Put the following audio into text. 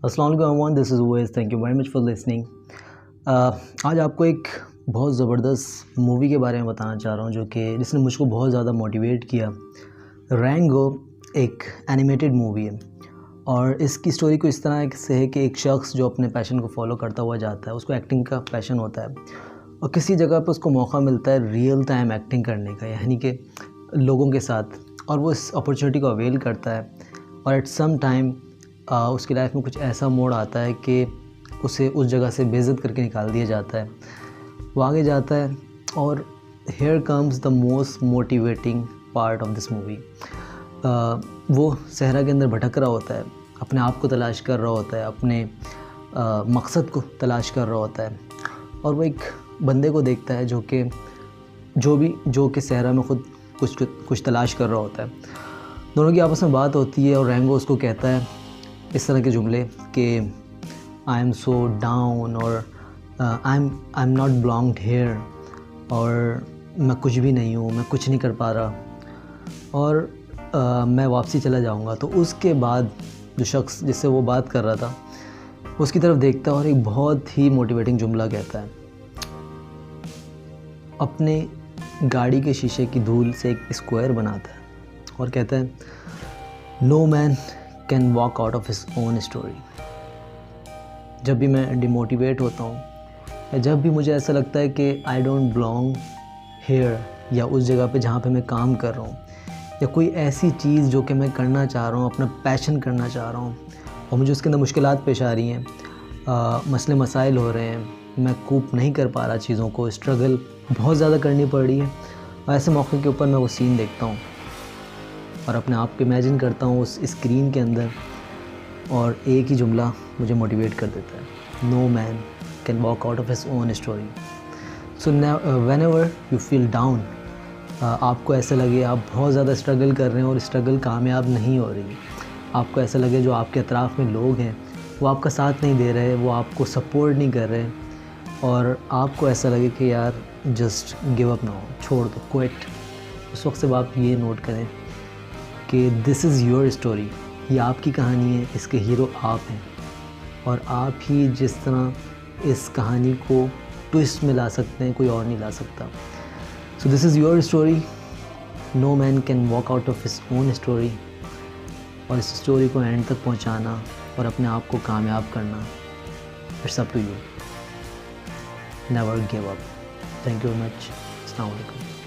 अस्सलाम वालेकुम everyone, this is Uwais. Thank you very much for listening. आज आपको एक बहुत ज़बरदस्त मूवी के बारे में बताना चाह रहा हूँ जो कि जिसने मुझको बहुत ज़्यादा मोटिवेट किया। रैंगो एक एनिमेटेड मूवी है और इसकी स्टोरी को इस तरह से है कि एक शख्स जो अपने पैशन को फॉलो करता हुआ जाता है, उसको एक्टिंग का पैशन होता है और किसी जगह पर उसको मौका मिलता है रियल टाइम एक्टिंग करने का, यानी कि लोगों के साथ, और वो इस अपॉर्चुनिटी को अवेल करता है। और एट सम टाइम उसकी लाइफ में कुछ ऐसा मोड़ आता है कि उसे उस जगह से बेइज्जत करके निकाल दिया जाता है। वो आगे जाता है और here comes the most motivating part of this movie. वो सहरा के अंदर भटक रहा होता है, अपने आप को तलाश कर रहा होता है, अपने मकसद को तलाश कर रहा होता है, और वो एक बंदे को देखता है जो कि सहरा में ख़ुद कुछ तलाश कर रहा होता है। दोनों की आपस में बात होती है और रैंगो उसको कहता है इस तरह के जुमले कि आई एम सो डाउन, और I am not belonged here, और मैं कुछ भी नहीं हूँ, मैं कुछ नहीं कर पा रहा, और मैं वापसी चला जाऊँगा। तो उसके बाद जो शख्स जिससे वो बात कर रहा था उसकी तरफ देखता है और एक बहुत ही मोटिवेटिंग जुमला कहता है। अपने गाड़ी के शीशे की धूल से एक स्क्वायर बनाता है और कहता है, no man can walk out of his own story. जब भी मैं डिमोटिवेट होता हूँ या जब भी मुझे ऐसा लगता है कि आई डोंट बिलोंग हेयर, या उस जगह पे जहाँ पे मैं काम कर रहा हूँ, या कोई ऐसी चीज़ जो कि मैं करना चाह रहा हूँ, अपना पैशन करना चाह रहा हूँ, और मुझे उसके अंदर मुश्किलात पेश आ रही हैं, मसले मसाइल हो रहे हैं, मैं कूप नहीं कर पा रहा चीज़ों को, स्ट्रगल बहुत ज़्यादा करनी पड़ रही है, और ऐसे मौके के ऊपर मैं वो सीन देखता हूँ और अपने आप को इमेजिन करता हूँ उस स्क्रीन के अंदर, और एक ही जुमला मुझे मोटिवेट कर देता है, no man can walk out of his own story. So whenever you feel down, आपको ऐसा लगे आप बहुत ज़्यादा स्ट्रगल कर रहे हैं और स्ट्रगल कामयाब नहीं हो रही, आपको ऐसा लगे जो आपके अतराफ़ में लोग हैं वो आपका साथ नहीं दे रहे, वो आपको सपोर्ट नहीं कर रहे, और आपको ऐसा लगे कि यार जस्ट गिव अप ना हो, छोड़ दो, क्विट, उस वक्त से आप ये नोट करें कि दिस इज़ योर स्टोरी, ये आपकी कहानी है, इसके हीरो आप हैं, और आप ही जिस तरह इस कहानी को ट्विस्ट में ला सकते हैं कोई और नहीं ला सकता। So this is your story, no man can walk out of his own story, और इस स्टोरी को एंड तक पहुंचाना और अपने आप को कामयाब करना, it's up to you, never give up. Thank you very much. अस्सलाम वालेकुम।